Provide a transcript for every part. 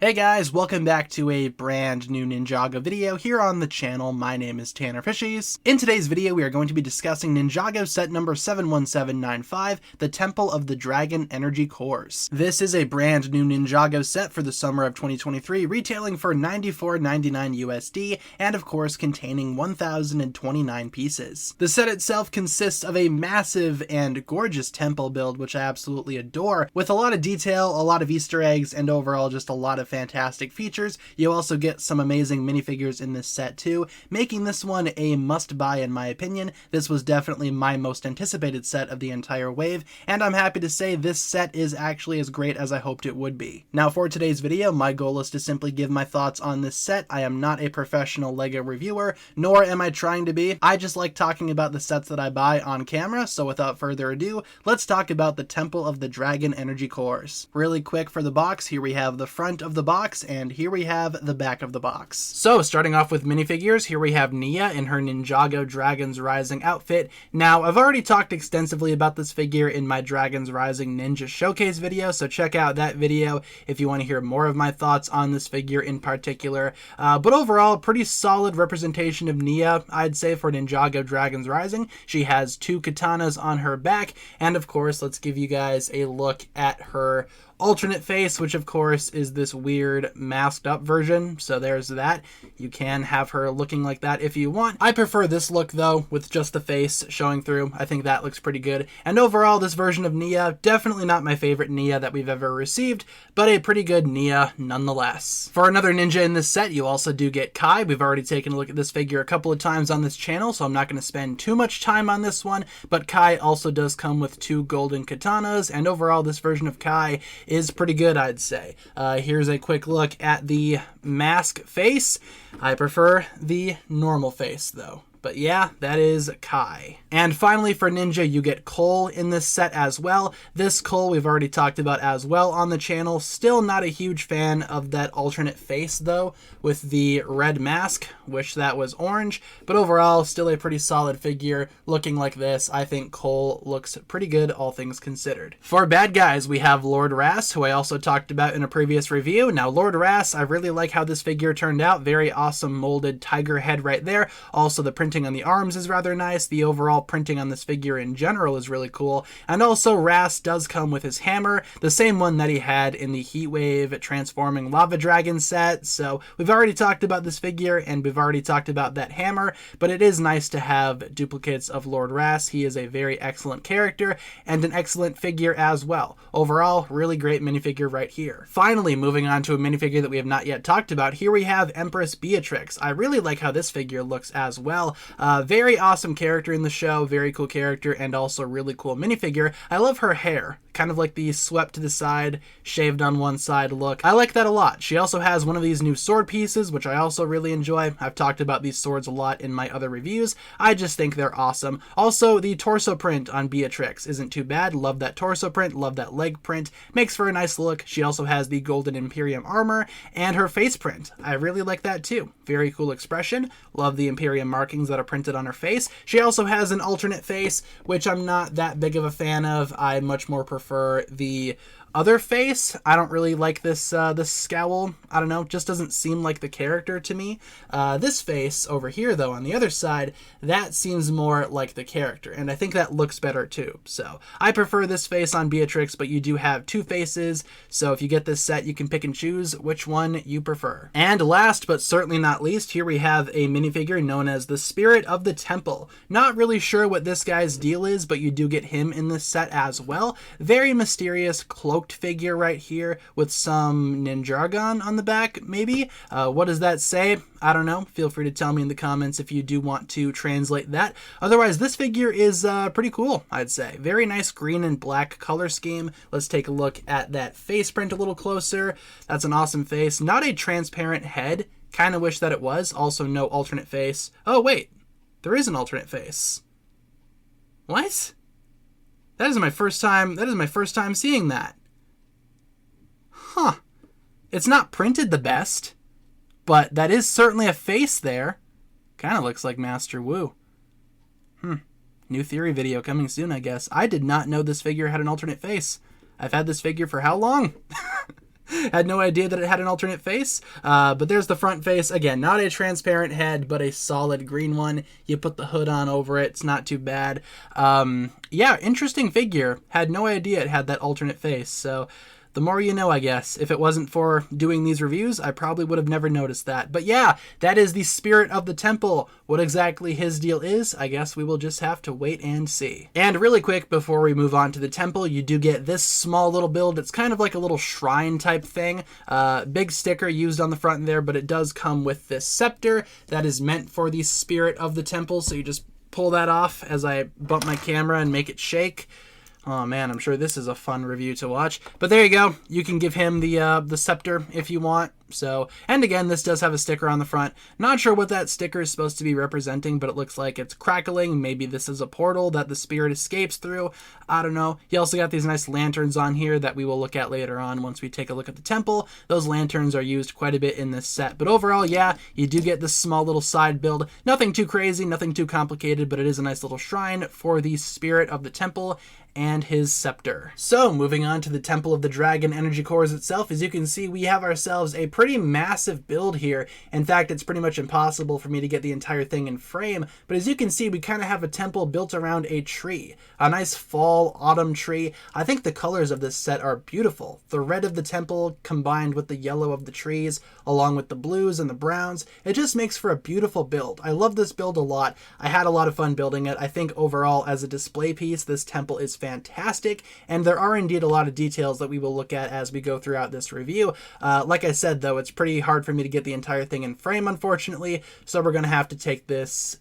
Hey guys, welcome back to a brand new Ninjago video here on the channel. My name is TannerFishies. In today's video, we are going to be discussing Ninjago set number 71795, the Temple of the Dragon Energy Cores. This is a brand new Ninjago set for the summer of 2023, retailing for $94.99 USD, and of course containing 1,029 pieces. The set itself consists of a massive and gorgeous temple build, which I absolutely adore, with a lot of detail, a lot of Easter eggs, and overall just a lot of fantastic features. You also get some amazing minifigures in this set too, making this one a must-buy in my opinion. This was definitely my most anticipated set of the entire wave, and I'm happy to say this set is actually as great as I hoped it would be. Now for today's video, my goal is to simply give my thoughts on this set. I am not a professional LEGO reviewer, nor am I trying to be. I just like talking about the sets that I buy on camera, so without further ado, let's talk about the Temple of the Dragon Energy Cores. Really quick for the box, here we have the front of the box, and here we have the back of the box. So starting off with minifigures, here we have Nia in her Ninjago Dragons Rising outfit. Now I've already talked extensively about this figure in my Dragons Rising Ninja Showcase video, so check out that video if you want to hear more of my thoughts on this figure in particular. But overall, pretty solid representation of Nia, I'd say, for Ninjago Dragons Rising. She has two katanas on her back, and of course, let's give you guys a look at her alternate face, which of course is this weird masked up version. So there's that. You can have her looking like that if you want. I prefer this look though, with just the face showing through. I think that looks pretty good. And overall, this version of Nia, definitely not my favorite Nia that we've ever received, but a pretty good Nia nonetheless. For another ninja in this set, you also do get Kai. We've already taken a look at this figure a couple of times on this channel, so I'm not going to spend too much time on this one, but Kai also does come with two golden katanas, and overall, this version of Kai is pretty good, I'd say. Here's a quick look at the mask face. I prefer the normal face though. But yeah, that is Kai. And finally for Ninja, you get Cole in this set as well. This Cole we've already talked about as well on the channel. Still not a huge fan of that alternate face though, with the red mask. Wish that was orange. But overall, still a pretty solid figure looking like this. I think Cole looks pretty good, all things considered. For bad guys, we have Lord Ras, who I also talked about in a previous review. Now Lord Ras, I really like how this figure turned out. Very awesome molded tiger head right there. Also the printing on the arms is rather nice. The overall printing on this figure in general is really cool. And also Ras does come with his hammer, the same one that he had in the Heatwave Transforming Lava Dragon set. So we've already talked about this figure and we've already talked about that hammer, but it is nice to have duplicates of Lord Ras. He is a very excellent character and an excellent figure as well. Overall, really great minifigure right here. Finally, moving on to a minifigure that we have not yet talked about, here we have Empress Beatrix. I really like how this figure looks as well. Very awesome character in the show, very cool character, and also really cool minifigure. I love her hair, kind of like the swept to the side, shaved on one side look. I like that a lot. She also has one of these new sword pieces, which I also really enjoy. I've talked about these swords a lot in my other reviews. I just think they're awesome. Also, the torso print on Beatrix isn't too bad. Love that torso print, love that leg print. Makes for a nice look. She also has the Golden Imperium armor and her face print. I really like that too. Very cool expression. Love the Imperium markings that are printed on her face. She also has an alternate face, which I'm not that big of a fan of. I much more prefer the other face. I don't really like this this scowl. I don't know, just doesn't seem like the character to me. This face over here though, on the other side, that seems more like the character, and I think that looks better too. So I prefer this face on Beatrix, but you do have two faces, so if you get this set, you can pick and choose which one you prefer. And last but certainly not least, here we have a minifigure known as the Spirit of the Temple. Not really sure what this guy's deal is, but you do get him in this set as well. Very mysterious cloaked figure right here with some Ninjago on the back, maybe. What does that say? I don't know. Feel free to tell me in the comments if you do want to translate that. Otherwise, this figure is pretty cool, I'd say. Very nice green and black color scheme. Let's take a look at that face print a little closer. That's an awesome face. Not a transparent head. Kind of wish that it was. Also, no alternate face. Oh, wait. There is an alternate face. What? That is my first time seeing that. Huh. It's not printed the best, but that is certainly a face there. Kind of looks like Master Wu. New theory video coming soon, I guess. I did not know this figure had an alternate face. I've had this figure for how long? Had no idea that it had an alternate face, but there's the front face. Again, not a transparent head, but a solid green one. You put the hood on over it. It's not too bad. Yeah, interesting figure. Had no idea it had that alternate face, so the more you know, I guess. If it wasn't for doing these reviews, I probably would have never noticed that. But yeah, that is the spirit of the temple. What exactly his deal is, I guess we will just have to wait and see. And really quick, before we move on to the temple, you do get this small little build. It's kind of like a little shrine type thing. Big sticker used on the front there, but it does come with this scepter that is meant for the spirit of the temple. So you just pull that off as I bump my camera and make it shake. Oh man, I'm sure this is a fun review to watch. But there you go. You can give him the scepter if you want. So, and again, this does have a sticker on the front. Not sure what that sticker is supposed to be representing, but it looks like it's crackling. Maybe this is a portal that the spirit escapes through. I don't know. You also got these nice lanterns on here that we will look at later on once we take a look at the temple. Those lanterns are used quite a bit in this set. But overall, yeah, you do get this small little side build. Nothing too crazy, nothing too complicated, but it is a nice little shrine for the spirit of the temple and his scepter. So, moving on to the Temple of the Dragon energy cores itself, as you can see, we have ourselves a pretty massive build here. In fact, it's pretty much impossible for me to get the entire thing in frame, but as you can see, we kind of have a temple built around a tree. A nice fall, autumn tree. I think the colors of this set are beautiful. The red of the temple combined with the yellow of the trees, along with the blues and the browns. It just makes for a beautiful build. I love this build a lot. I had a lot of fun building it. I think overall, as a display piece, this temple is fantastic, and there are indeed a lot of details that we will look at as we go throughout this review. Like I said, though, it's pretty hard for me to get the entire thing in frame, unfortunately, so we're going to have to take this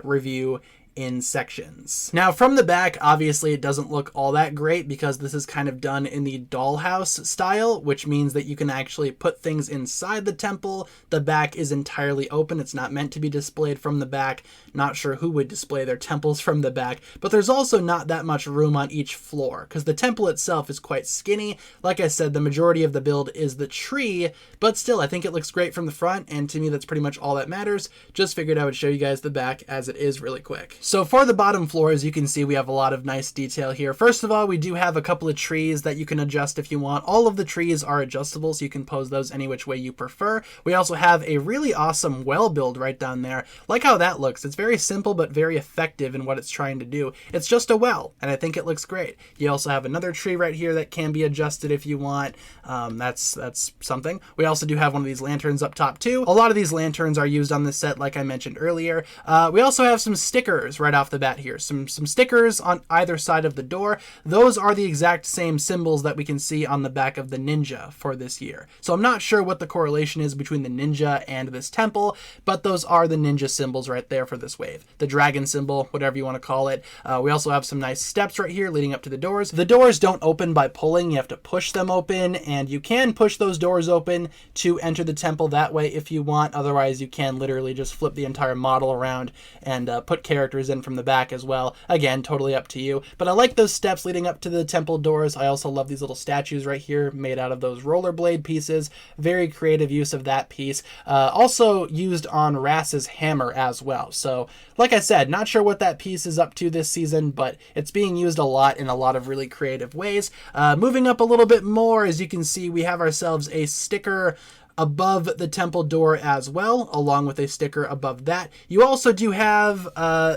review in sections. Now, from the back, obviously it doesn't look all that great because this is kind of done in the dollhouse style, which means that you can actually put things inside the temple. The back is entirely open. It's not meant to be displayed from the back. Not sure who would display their temples from the back, but there's also not that much room on each floor because the temple itself is quite skinny. Like I said, the majority of the build is the tree, but still, I think it looks great from the front, and to me, that's pretty much all that matters. Just figured I would show you guys the back as it is really quick. So for the bottom floor, as you can see, we have a lot of nice detail here. First of all, we do have a couple of trees that you can adjust if you want. All of the trees are adjustable, so you can pose those any which way you prefer. We also have a really awesome well build right down there. Like how that looks. It's very simple, but very effective in what it's trying to do. It's just a well, and I think it looks great. You also have another tree right here that can be adjusted if you want. That's something. We also do have one of these lanterns up top too. A lot of these lanterns are used on this set, like I mentioned earlier. We also have some stickers right off the bat here. Some stickers on either side of the door. Those are the exact same symbols that we can see on the back of the ninja for this year. So I'm not sure what the correlation is between the ninja and this temple, but those are the ninja symbols right there for this wave. The dragon symbol, whatever you want to call it. We also have some nice steps right here leading up to the doors. The doors don't open by pulling. You have to push them open, and you can push those doors open to enter the temple that way if you want. Otherwise, you can literally just flip the entire model around and put characters in from the back as well. Again, totally up to you. But I like those steps leading up to the temple doors. I also love these little statues right here made out of those rollerblade pieces. Very creative use of that piece. Also used on Rass's hammer as well. So, like I said, not sure what that piece is up to this season, but it's being used a lot in a lot of really creative ways. Moving up a little bit more, as you can see, we have ourselves a sticker above the temple door as well, along with a sticker above that. You also do have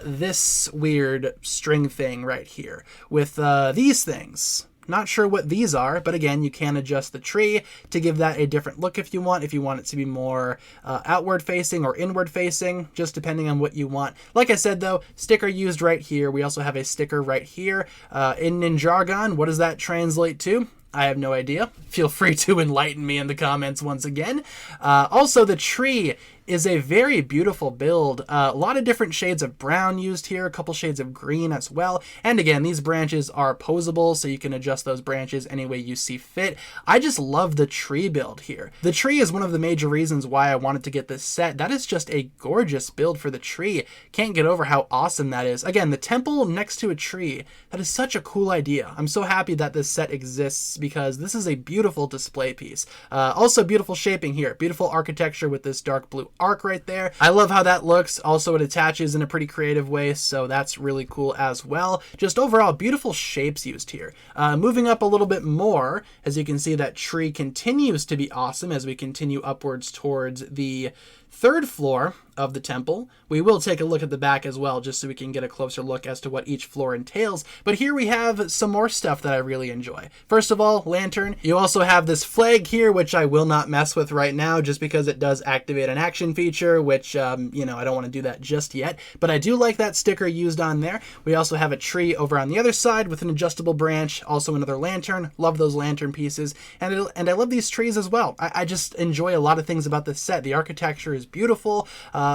this weird string thing right here with these things. Not sure what these are, but again, you can adjust the tree to give that a different look if you want it to be more outward facing or inward facing, just depending on what you want. Like I said though, sticker used right here. We also have a sticker right here. In Ninjago, what does that translate to? I have no idea. Feel free to enlighten me in the comments once again. Also, the tree is a very beautiful build. A lot of different shades of brown used here, a couple shades of green as well. And again, these branches are posable, so you can adjust those branches any way you see fit. I just love the tree build here. The tree is one of the major reasons why I wanted to get this set. That is just a gorgeous build for the tree. Can't get over how awesome that is. Again, the temple next to a tree. That is such a cool idea. I'm so happy that this set exists because this is a beautiful display piece. Also beautiful shaping here. Beautiful architecture with this dark blue arc right there. I love how that looks. Also, it attaches in a pretty creative way, so that's really cool as well. Just overall, beautiful shapes used here. Moving up a little bit more, as you can see, that tree continues to be awesome as we continue upwards towards the third floor of the temple. We will take a look at the back as well, just so we can get a closer look as to what each floor entails. But here we have some more stuff that I really enjoy. First of all, lantern. You also have this flag here, which I will not mess with right now, just because it does activate an action feature, which, you know, I don't want to do that just yet. But I do like that sticker used on there. We also have a tree over on the other side with an adjustable branch, also another lantern. Love those lantern pieces. And I love these trees as well. I just enjoy a lot of things about this set. The architecture is beautiful.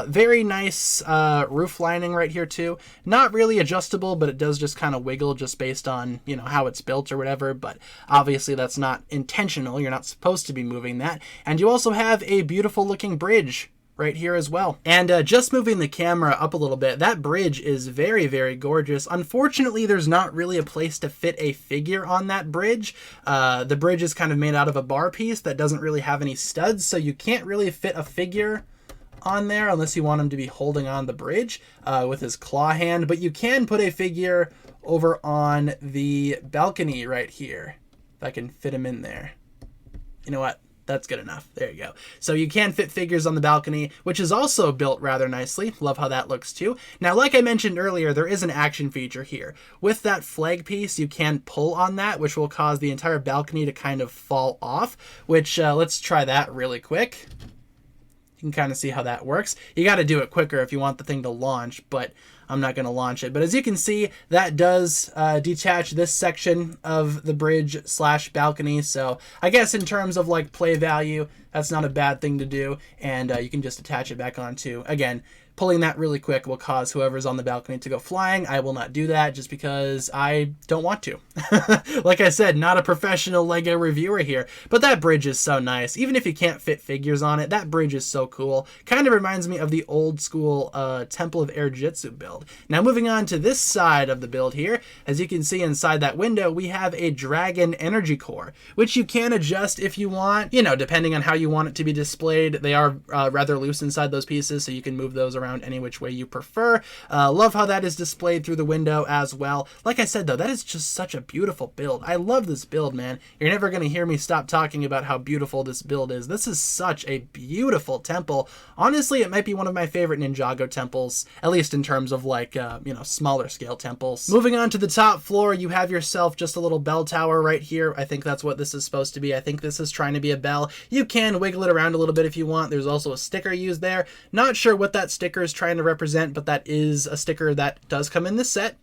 Very nice roof lining right here too. Not really adjustable, but it does just kind of wiggle just based on, you know, how it's built or whatever. But obviously that's not intentional. You're not supposed to be moving that. And you also have a beautiful looking bridge right here as well. And just moving the camera up a little bit, that bridge is very, very gorgeous. Unfortunately, there's not really a place to fit a figure on that bridge. The bridge is kind of made out of a bar piece that doesn't really have any studs, so you can't really fit a figure on there unless you want him to be holding on the bridge with his claw hand. But you can put a figure over on the balcony right here, if I can fit him in there. You know what? That's good enough. There you go. So you can fit figures on the balcony, which is also built rather nicely. Love how that looks too. Now, like I mentioned earlier, there is an action feature here. With that flag piece, you can pull on that, which will cause the entire balcony to kind of fall off, which let's try that really quick. You can kind of see how that works. You got to do it quicker if you want the thing to launch, but I'm not going to launch it. But as you can see, that does detach this section of the bridge / balcony. So I guess in terms of like play value, that's not a bad thing to do. And you can just attach it back onto, again, pulling that really quick will cause whoever's on the balcony to go flying. I will not do that just because I don't want to. Like I said, not a professional LEGO reviewer here, but that bridge is so nice. Even if you can't fit figures on it, that bridge is so cool. Kind of reminds me of the old school Temple of Air Jitsu build. Now moving on to this side of the build here, as you can see inside that window, we have a dragon energy core, which you can adjust if you want, you know, depending on how you want it to be displayed. They are rather loose inside those pieces, so you can move those around any which way you prefer. Love how that is displayed through the window as well. Like I said though, that is just such a beautiful build. I love this build, man. You're never going to hear me stop talking about how beautiful this build is. This is such a beautiful temple. Honestly, it might be one of my favorite Ninjago temples, at least in terms of like, you know, smaller scale temples. Moving on to the top floor, you have yourself just a little bell tower right here. I think that's what this is supposed to be. I think this is trying to be a bell. You can wiggle it around a little bit if you want. There's also a sticker used there. Not sure what that sticker is trying to represent, but that is a sticker that does come in this set.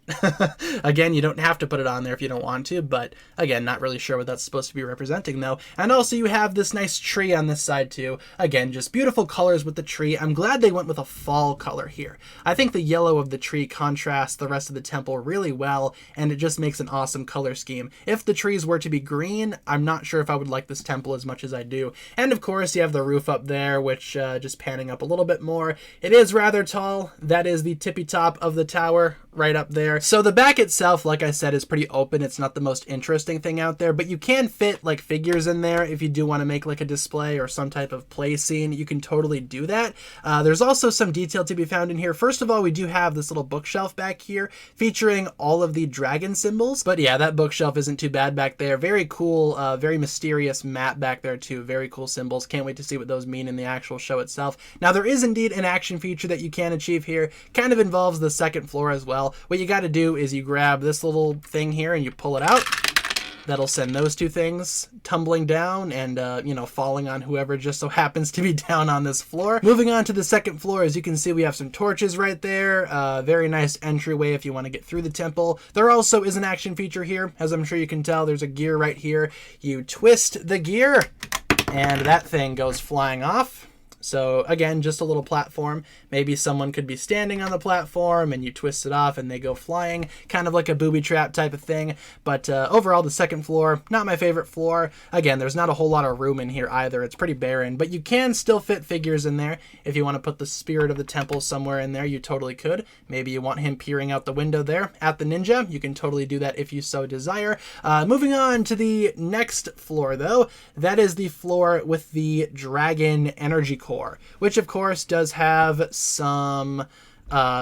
Again, you don't have to put it on there if you don't want to, but again, not really sure what that's supposed to be representing though. And also you have this nice tree on this side too. Again, just beautiful colors with the tree. I'm glad they went with a fall color here. I think the yellow of the tree contrasts the rest of the temple really well, and it just makes an awesome color scheme. If the trees were to be green, I'm not sure if I would like this temple as much as I do. And of course, you have the roof up there, which just panning up a little bit more. It is rather tall. That is the tippy top of the tower right up there. So the back itself, like I said, is pretty open. It's not the most interesting thing out there, but you can fit like figures in there if you do want to make like a display or some type of play scene. You can totally do that. There's also some detail to be found in here. First of all, we do have this little bookshelf back here featuring all of the dragon symbols. But yeah, that bookshelf isn't too bad back there. Very cool, very mysterious map back there too. Very cool symbols. Can't wait to see what those mean in the actual show itself. Now there is indeed an action feature that you can achieve here. Kind of involves the second floor as well. What you got to do is you grab this little thing here and you pull it out. That'll send those two things tumbling down and, you know, falling on whoever just so happens to be down on this floor. Moving on to the second floor, as you can see, we have some torches right there. Very nice entryway if you want to get through the temple. There also is an action feature here. As I'm sure you can tell, there's a gear right here. You twist the gear and that thing goes flying off. So again, just a little platform. Maybe someone could be standing on the platform and you twist it off and they go flying, kind of like a booby trap type of thing. But overall, the second floor, not my favorite floor. Again, there's not a whole lot of room in here either. It's pretty barren, but you can still fit figures in there. If you want to put the spirit of the temple somewhere in there, you totally could. Maybe you want him peering out the window there at the ninja. You can totally do that if you so desire. Moving on to the next floor though, that is the floor with the dragon energy core. core, which of course does have some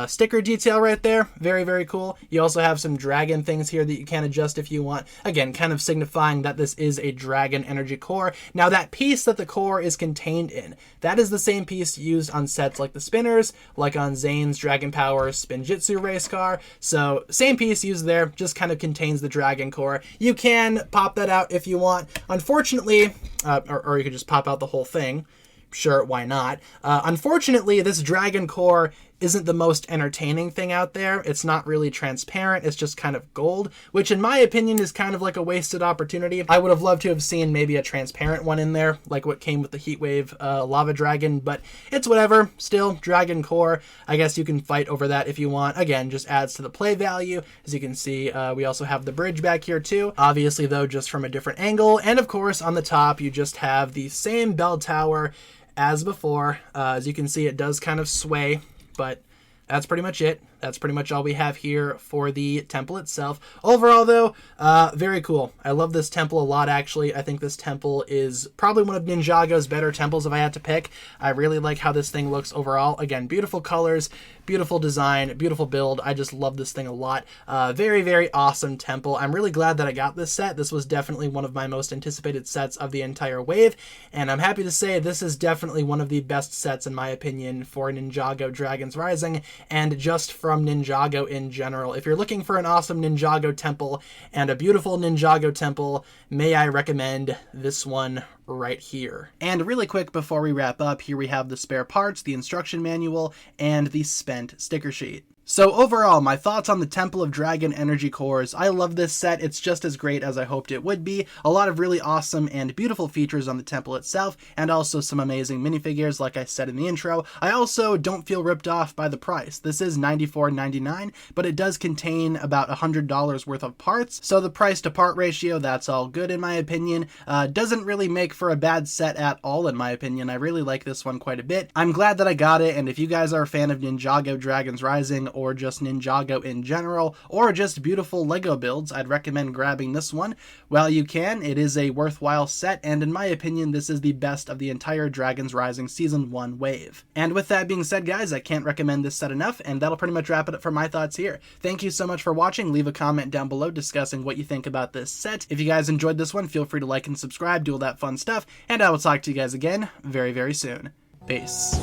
sticker detail right there. Very, very cool. You also have some dragon things here that you can adjust if you want. Again, kind of signifying that this is a dragon energy core. Now that piece that the core is contained in, that is the same piece used on sets like the spinners, like on Zane's Dragon Power Spinjitzu race car. So same piece used there, just kind of contains the dragon core. You can pop that out if you want. Unfortunately, or you could just pop out the whole thing. Sure, why not? Unfortunately, this dragon core isn't the most entertaining thing out there. It's not really transparent. It's just kind of gold, which in my opinion is kind of like a wasted opportunity. I would have loved to have seen maybe a transparent one in there, like what came with the Heatwave Lava Dragon, but it's whatever. Still, dragon core. I guess you can fight over that if you want. Again, just adds to the play value. As you can see, we also have the bridge back here too. Obviously though, just from a different angle. And of course, on the top, you just have the same bell tower as before. As you can see, it does kind of sway, but that's pretty much it. That's pretty much all we have here for the temple itself. Overall, though, very cool. I love this temple a lot, actually. I think this temple is probably one of Ninjago's better temples if I had to pick. I really like how this thing looks overall. Again, beautiful colors, beautiful design, beautiful build. I just love this thing a lot. Very, very awesome temple. I'm really glad that I got this set. This was definitely one of my most anticipated sets of the entire wave, and I'm happy to say this is definitely one of the best sets, in my opinion, for Ninjago Dragons Rising, and just from Ninjago in general. If you're looking for an awesome Ninjago temple and a beautiful Ninjago temple, may I recommend this one right here. And really quick before we wrap up, here we have the spare parts, the instruction manual, and the spent sticker sheet. So overall, my thoughts on the Temple of Dragon Energy Cores. I love this set. It's just as great as I hoped it would be. A lot of really awesome and beautiful features on the temple itself, and also some amazing minifigures like I said in the intro. I also don't feel ripped off by the price. This is $94.99, but it does contain about $100 worth of parts, so the price to part ratio, that's all good in my opinion. Doesn't really make for a bad set at all in my opinion. I really like this one quite a bit. I'm glad that I got it, and if you guys are a fan of Ninjago Dragons Rising, or just Ninjago in general, or just beautiful Lego builds, I'd recommend grabbing this one. While you can, it is a worthwhile set, and in my opinion, this is the best of the entire Dragons Rising Season 1 wave. And with that being said, guys, I can't recommend this set enough, and that'll pretty much wrap it up for my thoughts here. Thank you so much for watching. Leave a comment down below discussing what you think about this set. If you guys enjoyed this one, feel free to like and subscribe, do all that fun stuff, and I will talk to you guys again very, very soon. Peace.